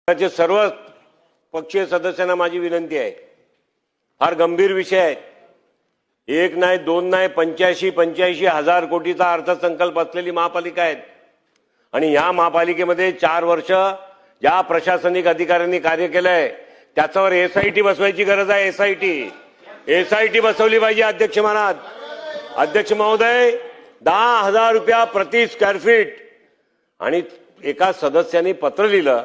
चे सर्व पक्षीय सदस्यांना माझी विनंती आहे, फार गंभीर विषय आहे। एक नाही दोन नाही 85 हजार कोटीचा अर्थसंकल्प असलेली महापालिका आहे आणि या महापालिकेमध्ये 4 वर्ष ज्या प्रशासनिक अधिकाऱ्यांनी कार्य केलंय त्याच्यावर एसआयटी बसवायची गरज आहे। एसआयटी बसवली पाहिजे। अध्यक्ष महाराज, अध्यक्ष महोदय, 10,000 रुपया प्रति स्क्वेअर फीट आणि एका सदस्याने पत्र लिहिलं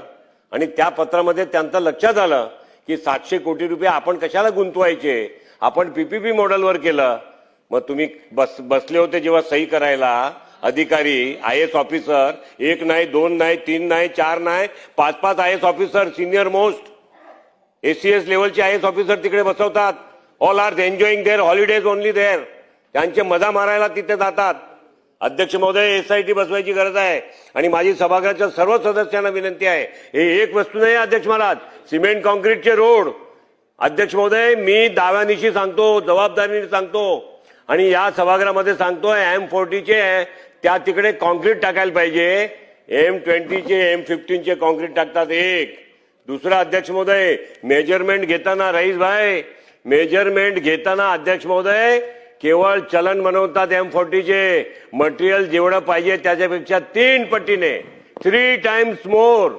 आणि त्या पत्रामध्ये त्यांचं लक्षात आलं की 700 कोटी रुपये आपण कशाला गुंतवायचे, आपण पीपीपी मॉडेलवर केलं। मग तुम्ही बसले होते जेव्हा सही करायला अधिकारी आयएएस ऑफिसर, एक नाही दोन नाही तीन नाही चार नाही 5-5 IAS officer, senior most ACS लेवलचे आयएएस ऑफिसर तिकडे बसवतात। All are enjoying their holidays only there, त्यांचे मजा मारायला तिथे जातात। अध्यक्ष महोदय, एसआयटी बसवायची गरज आहे आणि माझी सभागृहाच्या सर्व सदस्यांना विनंती आहे, हे एक वस्तू नाही अध्यक्ष महाराज, सिमेंट कॉन्क्रीटचे रोड। अध्यक्ष महोदय, मी दाव्यानिशी सांगतो, जबाबदारीने सांगतो आणि या सभागृहामध्ये सांगतोय, M40चे त्या तिकडे कॉन्क्रीट टाकायला पाहिजे। M20चे M15चे कॉन्क्रीट टाकतात एक। दुसरा अध्यक्ष महोदय, मेजरमेंट घेताना रईस भाई, मेजरमेंट घेताना अध्यक्ष महोदय केवळ चलन बनवतात M40चे, मटेरियल जेवढं पाहिजे त्याच्यापेक्षा 3 पटीने 3 टाइम्स मोर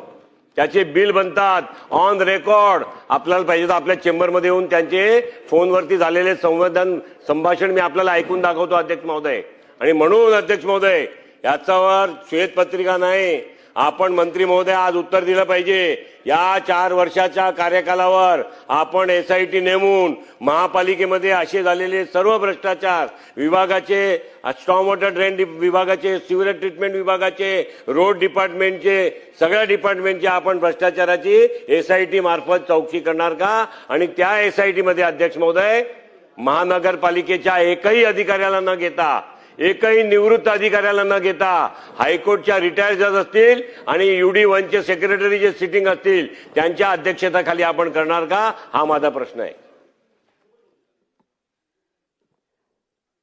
त्याचे बिल बनतात ऑन रेकॉर्ड। आपल्याला पाहिजे तर आपल्या चेंबरमध्ये येऊन त्यांचे फोनवरती झालेले संभाषण मी आपल्याला ऐकून दाखवतो अध्यक्ष महोदय। आणि म्हणून अध्यक्ष महोदय, याच्यावर श्वेतपत्रिका नाही, आपण मंत्री महोदय आज उत्तर दिलं पाहिजे। या 4 वर्षाच्या कार्यकालावर आपण एसआयटी नेमून महापालिकेमध्ये असे झालेले सर्व भ्रष्टाचार विभागाचे, स्टॉर्म वॉटर ड्रेन विभागाचे, सिवेज ट्रीटमेंट विभागाचे, रोड डिपार्टमेंटचे, सगळ्या डिपार्टमेंटचे आपण भ्रष्टाचाराची एसआयटी मार्फत चौकशी करणार का? आणि त्या एसआयटी मध्ये अध्यक्ष महोदय महानगरपालिकेच्या एकही अधिकाऱ्याला न घेता, एकही निवृत्त अधिकाऱ्याला न घेता, हायकोर्टच्या रिटायर्ड जज असतील आणि UD1चे सेक्रेटरी जे सिटिंग असतील त्यांच्या अध्यक्षतेखाली आपण करणार का? हा माझा प्रश्न आहे।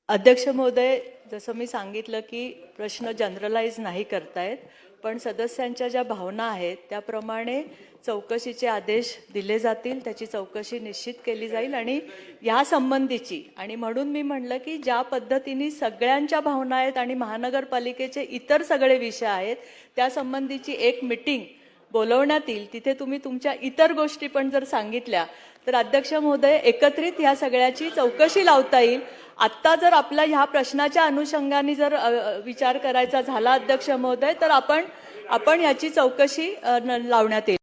अध्यक्ष महोदय, जसं मी सांगितलं की प्रश्न जनरलाइज नाही करतायत, पण सदस्यांच्या ज्या भावना आहेत त्याप्रमाणे चौकशीचे आदेश दिले जातील, त्याची चौकशी निश्चित केली जाईल आणि या संबंधीची, आणि म्हणून मी म्हणलं की ज्या पद्धतीने सगळ्यांच्या भावना आहेत आणि महानगरपालिकेचे इतर सगळे विषय आहेत त्या संबंधीची एक मीटिंग बोलवण्यात येईल। तिथे तुम्ही तुमच्या इतर गोष्टी पण जर सांगितल्या तर अध्यक्ष महोदय एकत्रित ह्या सगळ्याची चौकशी लावता येईल। आत्ता जर आपल्या ह्या प्रश्नाच्या अनुषंगाने जर विचार करायचा झाला अध्यक्ष महोदय तर आपण याची चौकशी लावण्यात येईल।